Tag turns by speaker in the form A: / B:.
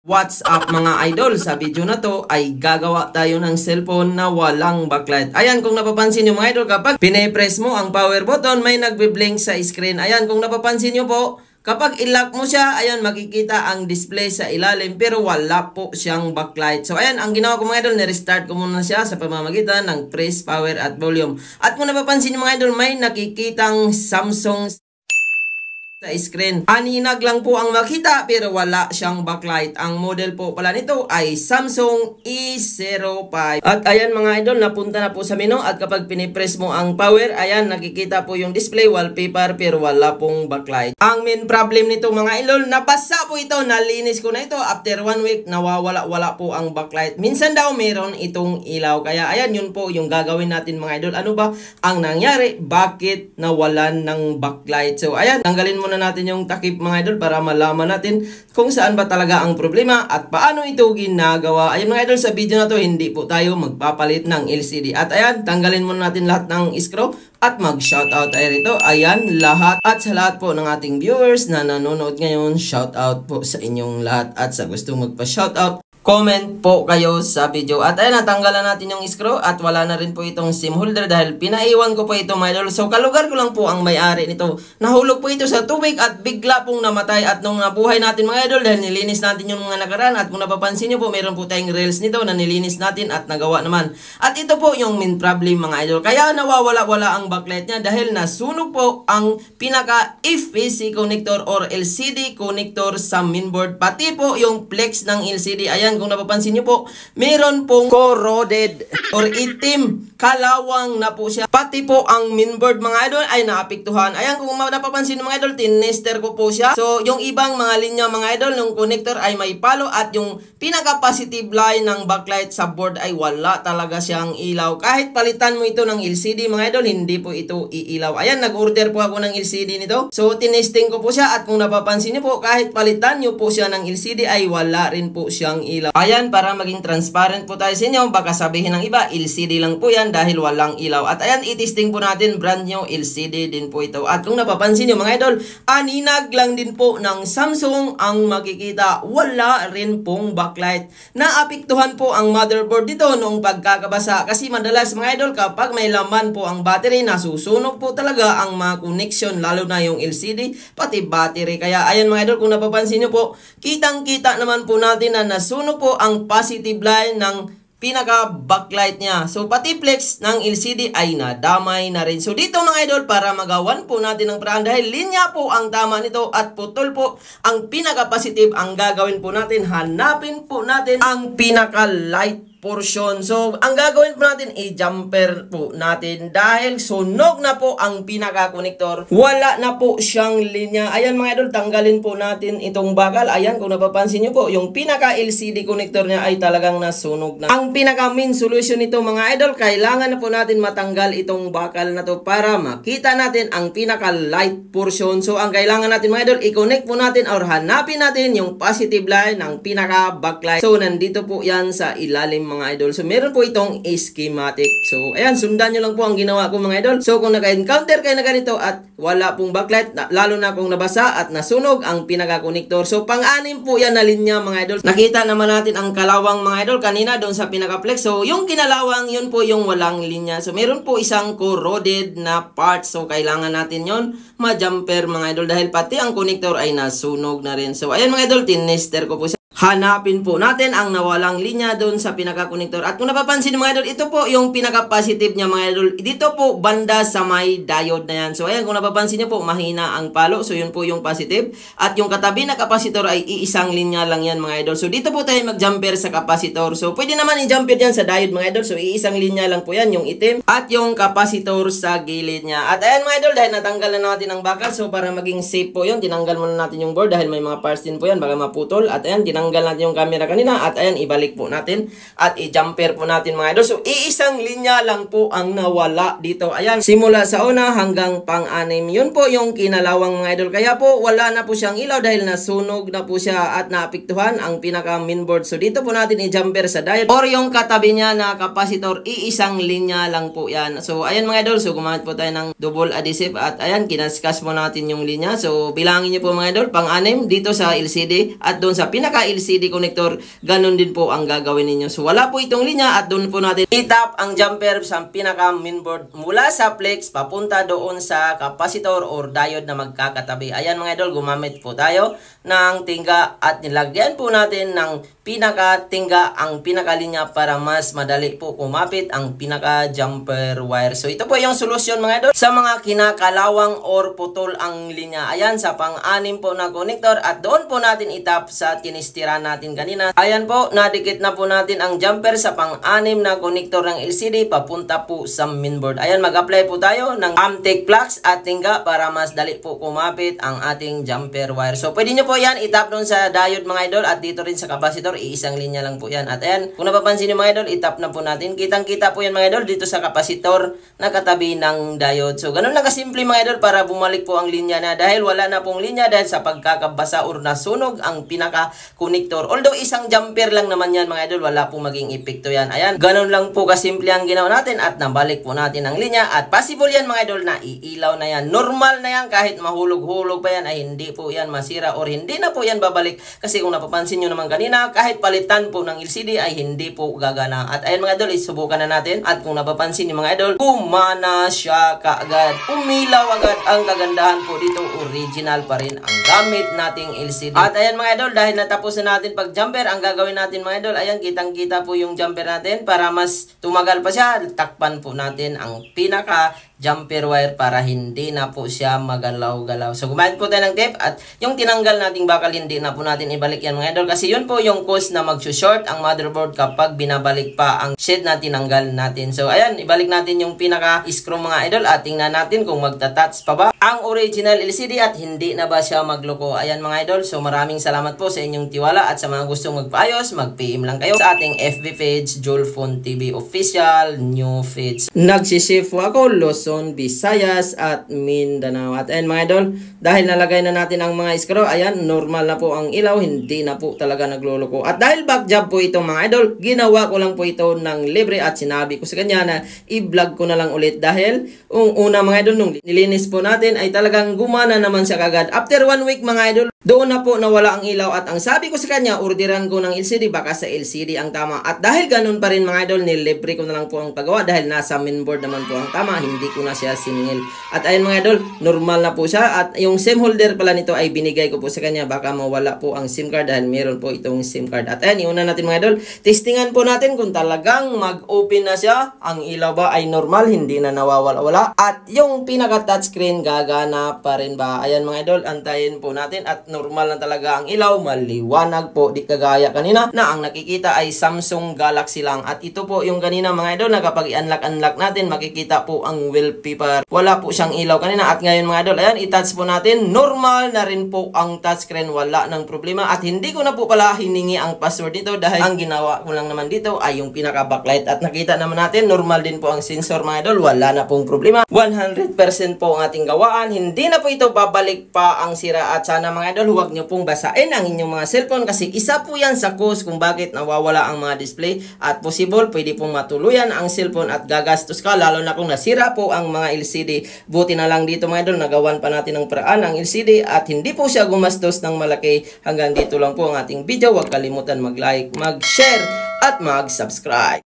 A: What's up mga idol? Sa video na to ay gagawa tayo ng cellphone na walang backlight. Ayan, kung napapansin nyo mga idol, kapag pine-press mo ang power button, may nagbe-blink sa screen. Ayan, kung napapansin nyo po, kapag i-lock mo siya, ayan, makikita ang display sa ilalim pero wala po siyang backlight. So ayan, ang ginawa ko mga idol, ni-restart ko muna siya sa pamamagitan ng press, power at volume. At kung napapansin nyo mga idol, may nakikitang Samsung sa screen. Aninag lang po ang makita pero wala siyang backlight. Ang model po pala nito ay Samsung E05. At ayan mga idol, napunta na po sa menu at kapag pinipress mo ang power, ayan, nakikita po yung display wallpaper pero wala pong backlight. Ang main problem nito mga idol, nabasa po ito, nalinis ko na ito. After 1 week, nawawala-wala po ang backlight. Minsan daw meron itong ilaw. Kaya ayan, yun po yung gagawin natin mga idol. Ano ba ang nangyari? Bakit nawalan ng backlight? So ayan, tanggalin mo na natin yung takip mga idol para malaman natin kung saan ba talaga ang problema at paano ito ginagawa. Ayun mga idol, sa video na to hindi po tayo magpapalit ng LCD. At ayan, tanggalin muna natin lahat ng screw at mag-shoutout tayo rito. Ayan, lahat at sa lahat po ng ating viewers na nanonood ngayon, shoutout po sa inyong lahat. At sa gusto magpa-shoutout, comment po kayo sa video. At ayun, natanggalan natin yung screw at wala na rin po itong SIM holder dahil pinaiwan ko po ito mga idol. So kalugar ko lang po ang may-ari nito. Nahulog po ito sa tubig at bigla pong namatay. At nung nabuhay natin mga idol dahil nilinis natin yung mga nakaraan, at kung napapansin nyo po, meron po tayong rails nito na nilinis natin at nagawa naman. At ito po yung main problem mga idol. Kaya nawawala-wala ang backlight niya dahil nasunog po ang pinaka FPC connector or LCD connector sa mainboard. Pati po yung flex ng LCD. Ayan, kung napapansin nyo po, meron pong corroded or itim, kalawang na po siya. Pati po ang mainboard mga idol ay naapektuhan. Ayan, kung napapansin mga idol, tinester ko po siya. So, yung ibang mga linya mga idol, yung connector ay may palo at yung pinaka-positive line ng backlight sa board ay wala talaga siyang ilaw. Kahit palitan mo ito ng LCD mga idol, hindi po ito iilaw. Ayan, nag-order po ako ng LCD nito. So, tinesting ko po siya at kung napapansin nyo po, kahit palitan nyo po siya ng LCD ay wala rin po siyang ilaw. Ayan, para maging transparent po tayo sa inyo, baka sabihin ng iba, LCD lang po yan dahil walang ilaw. At ayan, itesting po natin, brand new LCD din po ito. At kung napapansin nyo mga idol, aninag lang din po ng Samsung ang makikita. Wala rin pong backlight. Naapektuhan po ang motherboard dito noong pagkakabasa. Kasi madalas mga idol, kapag may laman po ang battery, nasusunog po talaga ang mga connection, lalo na yung LCD, pati battery. Kaya ayan mga idol, kung napapansin nyo po, kitang-kita naman po natin na nasunog po ang positive line ng pinaka backlight niya. So pati flex ng LCD ay nadamay na rin. So dito mga idol, para magawan po natin ang paraan dahil linya po ang tama nito at putol po ang pinaka positive, ang gagawin po natin, hanapin po natin ang pinaka light portion. So, ang gagawin po natin, i-jumper po natin dahil sunog na po ang pinaka-connector. Wala na po siyang linya. Ayan mga idol, tanggalin po natin itong bakal. Ayan, kung napapansin nyo po, yung pinaka-LCD connector niya ay talagang nasunog na. Ang pinaka-main solution nito mga idol, kailangan na po natin matanggal itong bakal na to para makita natin ang pinaka-light portion. So, ang kailangan natin mga idol, i-connect po natin or hanapin natin yung positive line ng pinaka-backlight. So, nandito po yan sa ilalim mga idol. So, meron po itong schematic. So, ayan, sundan nyo lang po ang ginawa ko mga idol. So, kung naka-encounter kayo na ganito at wala pong backlight, lalo na kung nabasa at nasunog ang pinaka-connector. So, pang-anim po yan na linya mga idol. Nakita naman natin ang kalawang mga idol kanina doon sa pinaka-flex. So, yung kinalawang, yun po yung walang linya. So, meron po isang corroded na part. So, kailangan natin yon ma-jumper mga idol dahil pati ang connector ay nasunog na rin. So, ayan mga idol, tinester ko po siya. Hanapin po natin ang nawalang linya doon sa pinaka-connector. At kung napapansin mga idol, ito po yung pinaka-positive niya mga idol. Dito po banda sa may diode na yan. So ayan, kung napapansin niyo po, mahina ang palo. So yun po yung positive. At yung katabi na capacitor ay iisang linya lang yan mga idol. So dito po tayo mag-jumper sa capacitor. So pwede naman i-jumper yan sa diode mga idol. So iisang linya lang po yan, yung itim. At yung capacitor sa gilid niya. At ayan mga idol, dahil natanggal na natin ang bakal. So para maging safe po yun, tinanggal muna natin yung board dahil may mga parts din po yan, baka maputol. At ayan, tinanggal natin yung camera kanina at ayan, ibalik po natin at i-jumper po natin mga idol. So, iisang linya lang po ang nawala dito. Ayan, simula sa una hanggang pang-anim. Yun po yung kinalawang mga idol. Kaya po, wala na po siyang ilaw dahil nasunog na po siya at naapektuhan ang pinaka-mainboard. So, dito po natin i-jumper sa diode or yung katabi niya na capacitor, iisang linya lang po yan. So, ayan mga idol. So, gumamit po tayo ng double adhesive at ayan, kinaskas po natin yung linya. So, bilangin niyo po mga idol, pang-anim dito sa LCD at doon sa pinaka LCD connector, ganun din po ang gagawin ninyo. So wala po itong linya at doon po natin itap ang jumper sa pinaka mainboard mula sa flex papunta doon sa capacitor or diode na magkakatabi. Ayan mga idol, gumamit po tayo ng tingga at nilagyan po natin ng pinaka-tingga ang pinakalinya para mas madali po kumapit ang pinaka-jumper wire. So ito po yung solusyon mga idol sa mga kinakalawang or putol ang linya. Ayan, sa pang-anim po na connector at doon po natin itap sa tinistira natin kanina. Ayan po, nadikit na po natin ang jumper sa pang-anim na connector ng LCD papunta po sa mainboard. Ayan, mag-apply po tayo ng Amtech plugs at tingga para mas dali po kumapit ang ating jumper wire. So pwede nyo po yan itap doon sa diode mga idol at dito rin sa capacitor. Iisang linya lang po yan. At ayan, kung napapansin nyo mga idol, itap na po natin. Kitang-kita po yan mga idol dito sa capacitor na katabi ng diode. So ganun lang kasimple mga idol para bumalik po ang linya na dahil wala na pong linya dahil sa pagkakabasa or nasunog ang pinaka-connector. Although isang jumper lang naman yan mga idol, wala po maging epekto yan. Ayan, ganun lang po kasimple ang ginawa natin at nabalik po natin ang linya at possible yan mga idol na iilaw na yan. Normal na yan kahit mahulog-hulog pa yan ay hindi po yan masira or hindi na po yan babalik kasi kung napapansin nyo naman kanina kahit palitan po ng LCD ay hindi po gagana. At ayan mga idol, isubukan na natin. At kung napapansin niyo mga idol, gumana siya kaagad. Umilaw agad. Ang kagandahan po dito, original pa rin ang gamit nating LCD. At ayan mga idol, dahil natapos na natin pag jumper, ang gagawin natin mga idol, ayan, kitang-kita po yung jumper natin. Para mas tumagal pa siya, takpan po natin ang pinaka jumper wire para hindi na po siya magalaw-galaw. So gumamit po tayo ng tape at yung tinanggal nating bakal hindi na po natin ibalik yan mga idol kasi yun po yung cause na mag-short ang motherboard kapag binabalik pa ang shed na tinanggal natin. So ayan, ibalik natin yung pinaka-screw mga idol at tingnan natin kung magta-touch pa ba ang original LCD at hindi na ba siya magloko. Ayan mga idol, so maraming salamat po sa inyong tiwala at sa mga gustong magpaayos, mag-PM lang kayo sa ating FB page, Julfon TV Official, New Feeds. Nagsishift po ako, Luzon, Visayas at Mindanao. At ayan mga idol, dahil nalagay na natin ang mga screw, ayan, normal na po ang ilaw, hindi na po talaga nagluloko. At dahil back job po itong mga idol, ginawa ko lang po ito ng libre at sinabi ko sa kanya na i-vlog ko na lang ulit dahil una mga idol, nung nilinis po natin ay talagang gumana naman siya kagad. After 1 week mga idol, doon na po nawala ang ilaw at ang sabi ko sa kanya, orderan ko ng LCD, baka sa LCD ang tama. At dahil ganun pa rin mga idol, nilibre ko na lang po ang paggawa dahil nasa mainboard naman po ang tama, hindi ko na siya siningil. At ayun mga idol, normal na po siya at yung SIM holder pala nito ay binigay ko po sa kanya, baka mawala po ang SIM card dahil meron po itong SIM card. At ayun, iuna natin mga idol, testingan po natin kung talagang mag-open na siya, ang ilaw ba ay normal, hindi na nawawala-wala. At yung pinaka-touchscreen gagana pa rin ba? Ayan mga idol, antayin po natin at normal na talaga ang ilaw, maliwanag po, di kagaya kanina na ang nakikita ay Samsung Galaxy lang. At ito po yung kanina mga idol na kapag i-unlock natin, makikita po ang wallpaper. Wala po siyang ilaw kanina at ngayon mga idol, ayan, i-touch po natin, normal na rin po ang touchscreen, wala ng problema. At hindi ko na po pala hiningi ang password dito dahil ang ginawa ko lang naman dito ay yung pinaka-backlight. At nakita naman natin, normal din po ang sensor mga idol, wala na pong problema. 100% po ang ating gawaan, hindi na po ito babalik pa ang sira. At sana mga idol, huwag nyo pong basain ang inyong mga cellphone kasi isa po yan sa cause kung bakit nawawala ang mga display at possible pwede pong matuluyan ang cellphone at gagastos ka lalo na kung nasira po ang mga LCD. Buti na lang dito mga idol, nagawan pa natin ng paraan ang LCD at hindi po siya gumastos ng malaki. Hanggang dito lang po ang ating video. Huwag kalimutan mag-like, mag-share at mag-subscribe.